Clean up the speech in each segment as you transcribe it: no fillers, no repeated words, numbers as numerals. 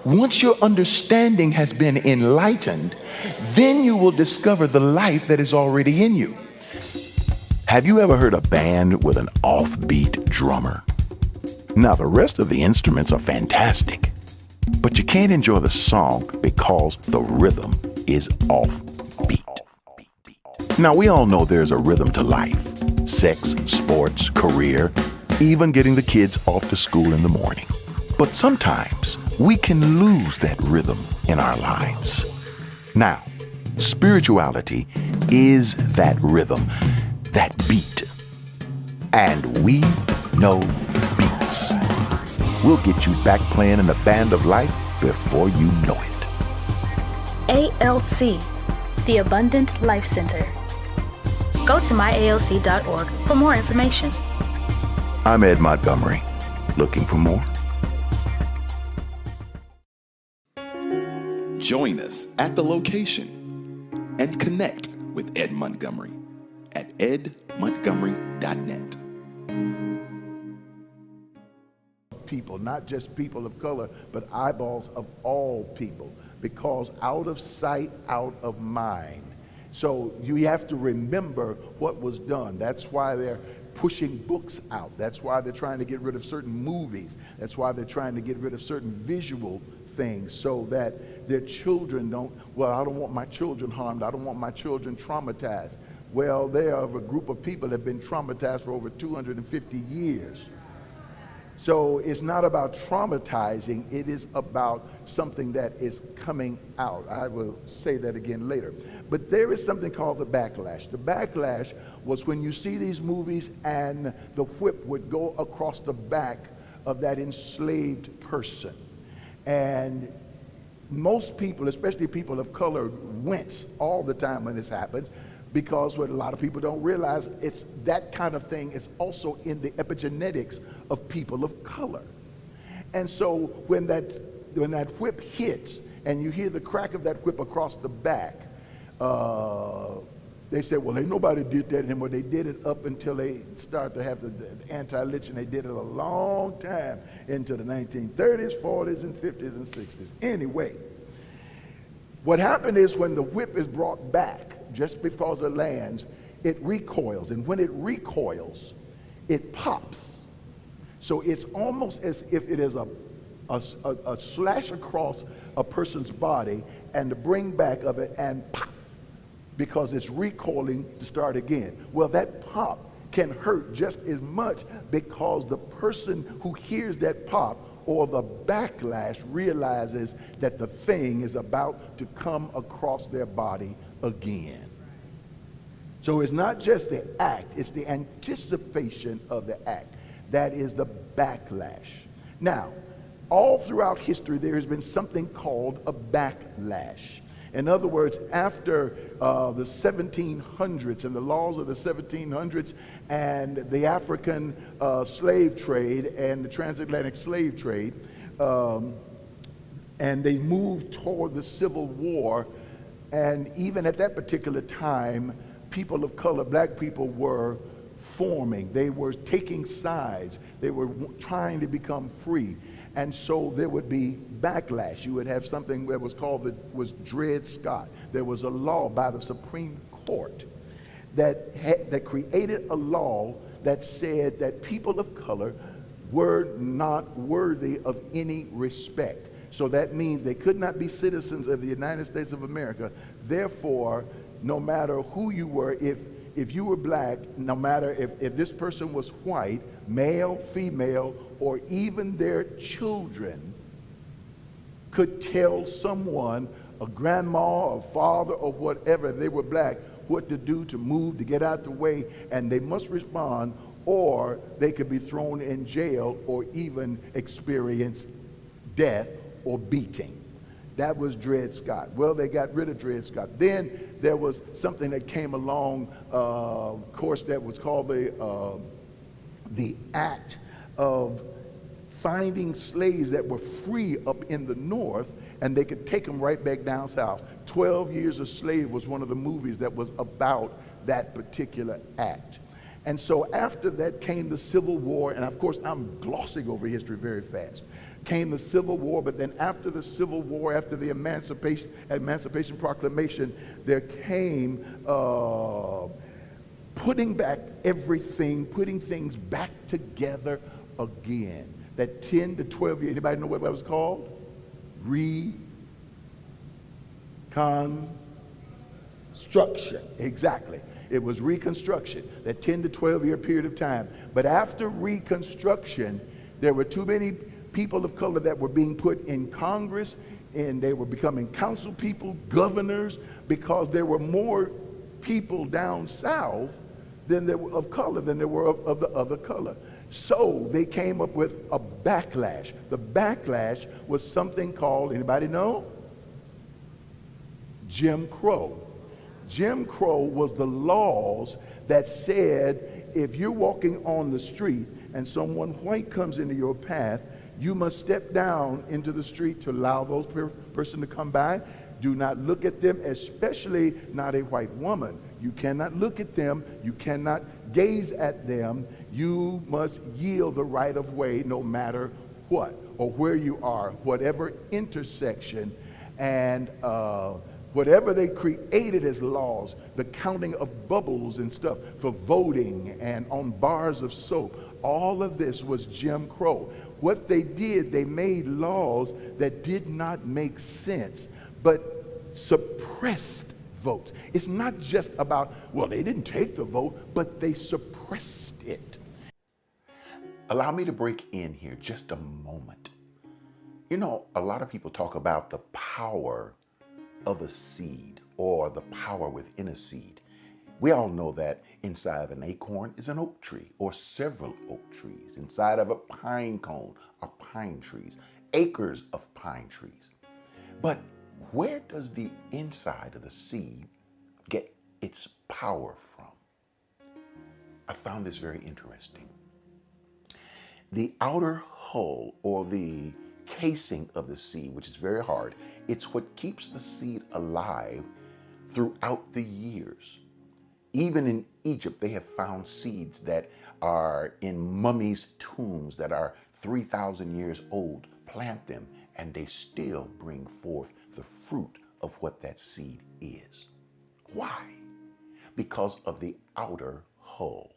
once your understanding has been enlightened, then you will discover the life that is already in you. Have you ever heard a band with an offbeat drummer? Now, the rest of the instruments are fantastic, but you can't enjoy the song because the rhythm is offbeat. Now, we all know there's a rhythm to life: sex, sports, career, even getting the kids off to school in the morning. But sometimes we can lose that rhythm in our lives. Now, spirituality is that rhythm, that beat. And we know beats. We'll get you back playing in the band of life before you know it. ALC, the Abundant Life Center. Go to myalc.org for more information. I'm Ed Montgomery. Looking for more? Join us at the location and connect with Ed Montgomery at edmontgomery.net. People, not just people of color, but eyeballs of all people, because out of sight, out of mind. So you have to remember what was done. That's why they're pushing books out. That's why they're trying to get rid of certain movies. That's why they're trying to get rid of certain visual things, so that their children don't, well, I don't want my children harmed. I don't want my children traumatized. Well, they are a group of people that have been traumatized for over 250 years. So it's not about traumatizing, it is about something that is coming out. I will say that again later. But there is something called the backlash. The backlash was when you see these movies and the whip would go across the back of that enslaved person. And most people, especially people of color, wince all the time when this happens, because what a lot of people don't realize, it's that kind of thing is also in the epigenetics of people of color. And so when that whip hits and you hear the crack of that whip across the back, they say, well, ain't nobody did that anymore. They did it up until they started to have the anti-lynching. They did it a long time into the 1930s, 40s, and 50s, and 60s. Anyway, what happened is when the whip is brought back, just because it lands, it recoils. And when it recoils, it pops. So it's almost as if it is a slash across a person's body and the bring back of it and pop, because it's recoiling to start again. Well, that pop can hurt just as much because the person who hears that pop or the backlash realizes that the thing is about to come across their body again. So it's not just the act, it's the anticipation of the act. That is the backlash. Now, all throughout history, there has been something called a backlash. In other words, after the 1700s and the laws of the 1700s and the African slave trade and the transatlantic slave trade, and they moved toward the Civil War, and even at that particular time, people of color, black people, were forming. They were taking sides. They were trying to become free. And so there would be backlash. You would have something that was called was Dred Scott. There was a law by the Supreme Court that created a law that said that people of color were not worthy of any respect. So that means they could not be citizens of the United States of America. Therefore, no matter who you were, if you were black, no matter if this person was white, male, female, or even their children could tell someone, a grandma, a father, or whatever, they were black, what to do, to move, to get out the way, and they must respond, or they could be thrown in jail or even experience death or beating. That was Dred Scott. Well, they got rid of Dred Scott. Then there was something that came along, of course, that was called the act of finding slaves that were free up in the north, and they could take them right back down south. 12 Years a Slave was one of the movies that was about that particular act. And so after that came the Civil War, and of course I'm glossing over history very fast. came the Civil War, but then after the Civil War, after the Emancipation Proclamation, there came putting back everything, putting things back together again. That 10 to 12 years, anybody know what that was called? Reconstruction. Exactly. It was Reconstruction, that 10 to 12 year period of time. But after Reconstruction, there were too many people of color that were being put in Congress, and they were becoming council people, governors, because there were more people down south than there were of color than there were of the other color. So they came up with a backlash. The backlash was something called, anybody know? Jim Crow. Jim Crow was the laws that said if you're walking on the street and someone white comes into your path, you must step down into the street to allow those person to come by. Do not look at them, especially not a white woman. You cannot look at them. You cannot gaze at them. You must yield the right of way no matter what or where you are, whatever intersection, and whatever they created as laws, the counting of bubbles and stuff for voting and on bars of soap. All of this was Jim Crow. What they did, they made laws that did not make sense, but suppressed votes. It's not just about, well, they didn't take the vote, but they suppressed it. Allow me to break in here just a moment. You know, a lot of people talk about the power of a seed or the power within a seed. We all know that inside of an acorn is an oak tree or several oak trees. Inside of a pine cone are pine trees, acres of pine trees. But where does the inside of the seed get its power from? I found this very interesting. The outer hull or the casing of the seed, which is very hard, it's what keeps the seed alive throughout the years. Even in Egypt, they have found seeds that are in mummies' tombs that are 3,000 years old. Plant them, and they still bring forth the fruit of what that seed is. Why? Because of the outer hull.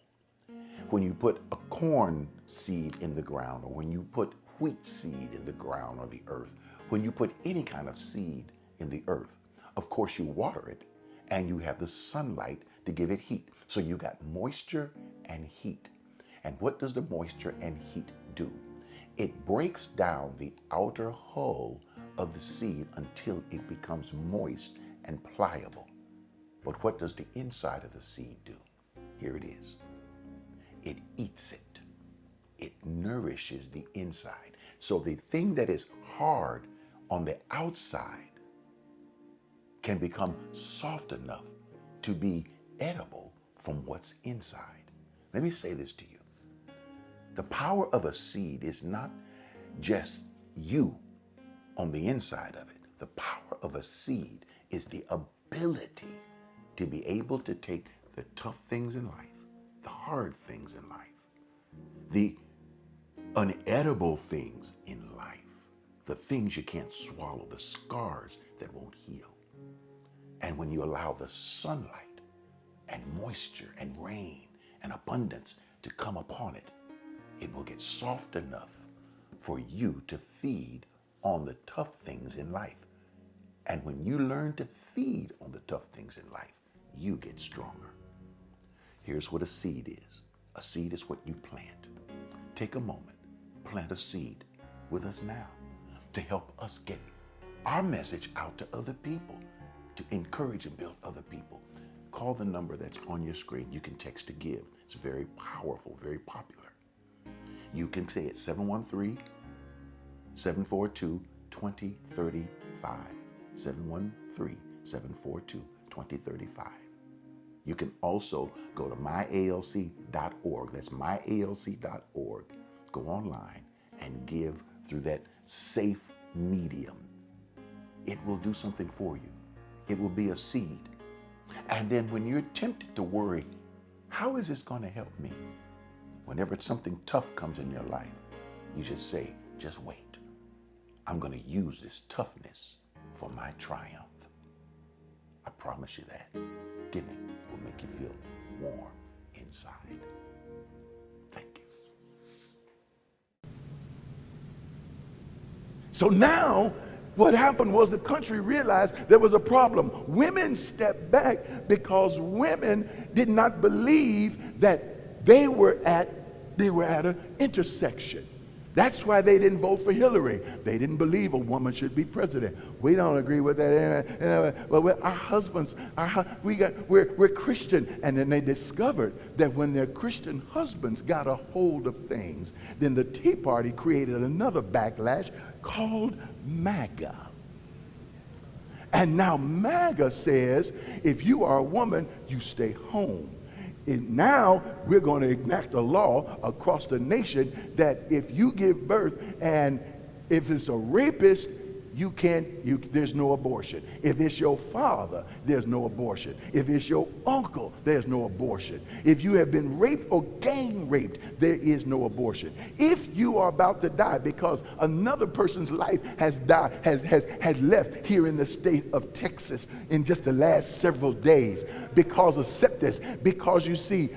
When you put a corn seed in the ground, or when you put wheat seed in the ground or the earth, when you put any kind of seed in the earth, of course you water it and you have the sunlight to give it heat. So you got moisture and heat. And what does the moisture and heat do? It breaks down the outer hull of the seed until it becomes moist and pliable. But what does the inside of the seed do? Here it is. It eats it. It nourishes the inside. So the thing that is hard on the outside can become soft enough to be edible from what's inside. Let me say this to you. The power of a seed is not just you on the inside of it. The power of a seed is the ability to be able to take the tough things in life, the hard things in life, the unedible things in life, the things you can't swallow, the scars that won't heal. And when you allow the sunlight and moisture and rain and abundance to come upon it, it will get soft enough for you to feed on the tough things in life. And when you learn to feed on the tough things in life, you get stronger. Here's what a seed is. A seed is what you plant. Take a moment, plant a seed with us now to help us get our message out to other people, to encourage and build other people. Call the number that's on your screen. You can text to give. It's very powerful, very popular. You can say it 713-742-2035. 713-742-2035. You can also go to myalc.org. That's myalc.org. Go online and give through that safe medium. It will do something for you. It will be a seed. And then when you're tempted to worry, how is this going to help me? Whenever something tough comes in your life, you just say, just wait. I'm going to use this toughness for my triumph. I promise you that. Giving will make you feel warm inside. Thank you. So now, what happened was the country realized there was a problem. Women stepped back because women did not believe that they were at an intersection. That's why they didn't vote for Hillary. They didn't believe a woman should be president. We don't agree with that. Well, our husbands, we're Christian. And then they discovered that when their Christian husbands got a hold of things, then the Tea Party created another backlash called MAGA. And now MAGA says, if you are a woman, you stay home. And now we're going to enact a law across the nation that if you give birth and if it's a rapist, there's no abortion. If it's your father, there's no abortion. If it's your uncle, there's no abortion. If you have been raped or gang raped, there is no abortion. If you are about to die because another person's life has left here in the state of Texas in just the last several days because of sepsis, because you see,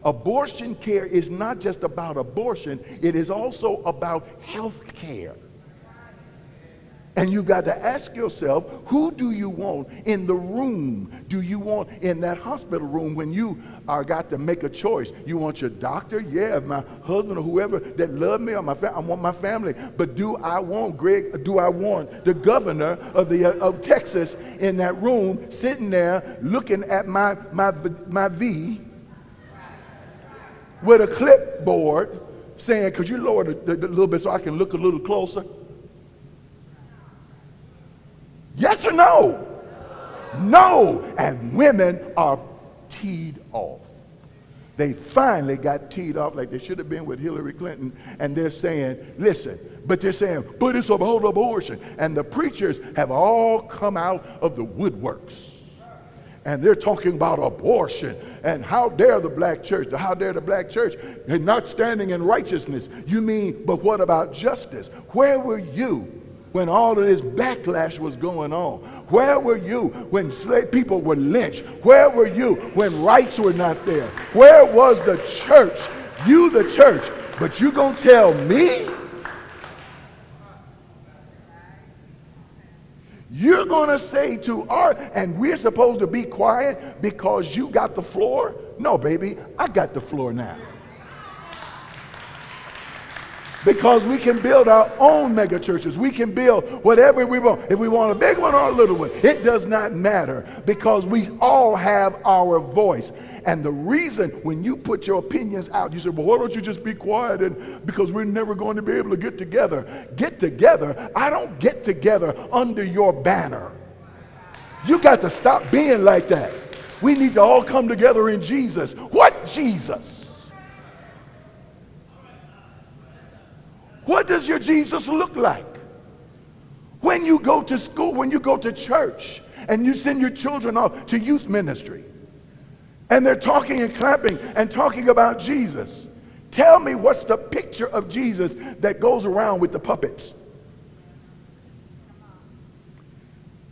abortion care is not just about abortion, it is also about health care. And you've got to ask yourself, who do you want in the room? Do you want in that hospital room when you are got to make a choice? You want your doctor? Yeah, my husband or whoever that love me, or I want my family. But do I want the governor of Texas in that room sitting there looking at my V with a clipboard saying, could you lower it a little bit so I can look a little closer? Yes or no? No. And women are teed off. They finally got teed off like they should have been with Hillary Clinton. And they're saying, listen, but it's about abortion. And the preachers have all come out of the woodworks. And they're talking about abortion. And how dare the black church? How dare the black church? They're not standing in righteousness. You mean, but what about justice? Where were you when all of this backlash was going on? Where were you when slave people were lynched? Where were you when rights were not there? Where was the church? You the church. But you gonna tell me? You're gonna say to and we're supposed to be quiet because you got the floor? No, baby, I got the floor now. Because we can build our own mega churches. We can build whatever we want. If we want a big one or a little one, it does not matter because we all have our voice. And the reason when you put your opinions out, you say, well, why don't you just be quiet? And because we're never going to be able to get together. Get together? I don't get together under your banner. You got to stop being like that. We need to all come together in Jesus. What Jesus? What does your Jesus look like? When you go to school, when you go to church, and you send your children off to youth ministry, and they're talking and clapping and talking about Jesus, tell me what's the picture of Jesus that goes around with the puppets?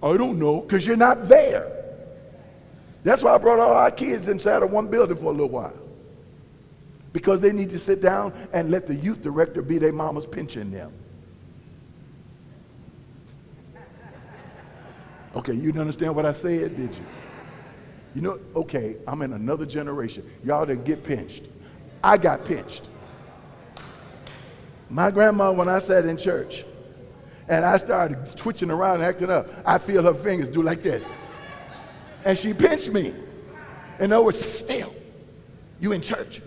I don't know, because you're not there. That's why I brought all our kids inside of one building for a little while. Because they need to sit down and let the youth director be their mama's pinching them. Okay, you didn't understand what I said, did you? You know, okay, I'm in another generation. Y'all didn't get pinched. I got pinched. My grandma, when I sat in church, and I started twitching around and acting up, I feel her fingers do like this. And she pinched me. In other words, still, you in church.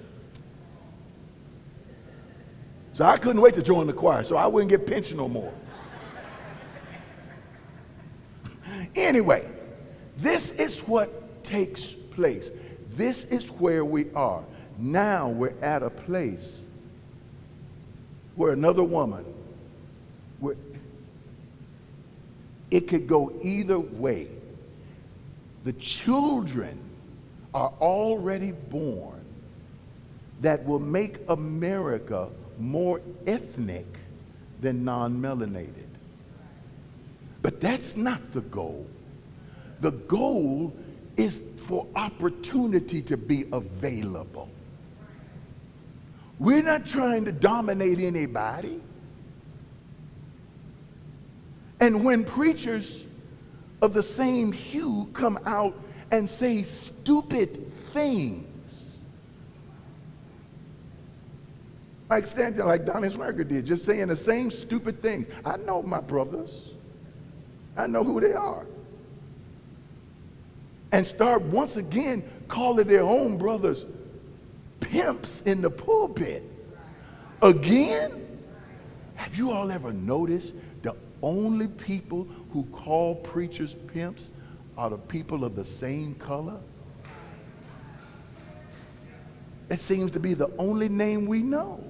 So I couldn't wait to join the choir, so I wouldn't get pinched no more. Anyway, this is what takes place. This is where we are. Now we're at a place where another woman, where it could go either way. The children are already born that will make America more ethnic than non-melanated. But that's not the goal. The goal is for opportunity to be available. We're not trying to dominate anybody. And when preachers of the same hue come out and say stupid things, like standing like Donnie Smirker did, just saying the same stupid things. I know my brothers. I know who they are. And start once again calling their own brothers pimps in the pulpit. Again? Have you all ever noticed the only people who call preachers pimps are the people of the same color? It seems to be the only name we know.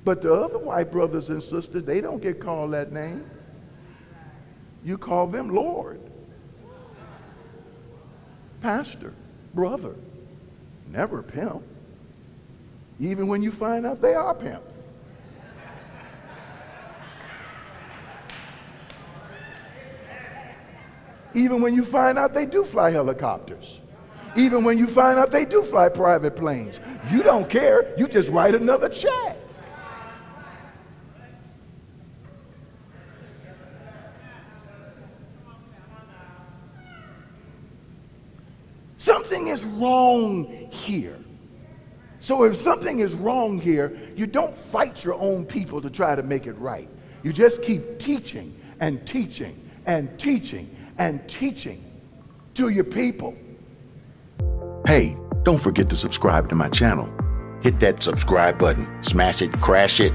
But the other white brothers and sisters, they don't get called that name. You call them Lord, pastor, brother, never pimp, even when you find out they are pimps. Even when you find out they do fly helicopters. Even when you find out they do fly private planes. You don't care, you just write another check. Something is wrong here. So if something is wrong here, you don't fight your own people to try to make it right. You just keep teaching and teaching and teaching and teaching to your people. Hey, don't forget to subscribe to my channel. Hit that subscribe button, smash it, crash it.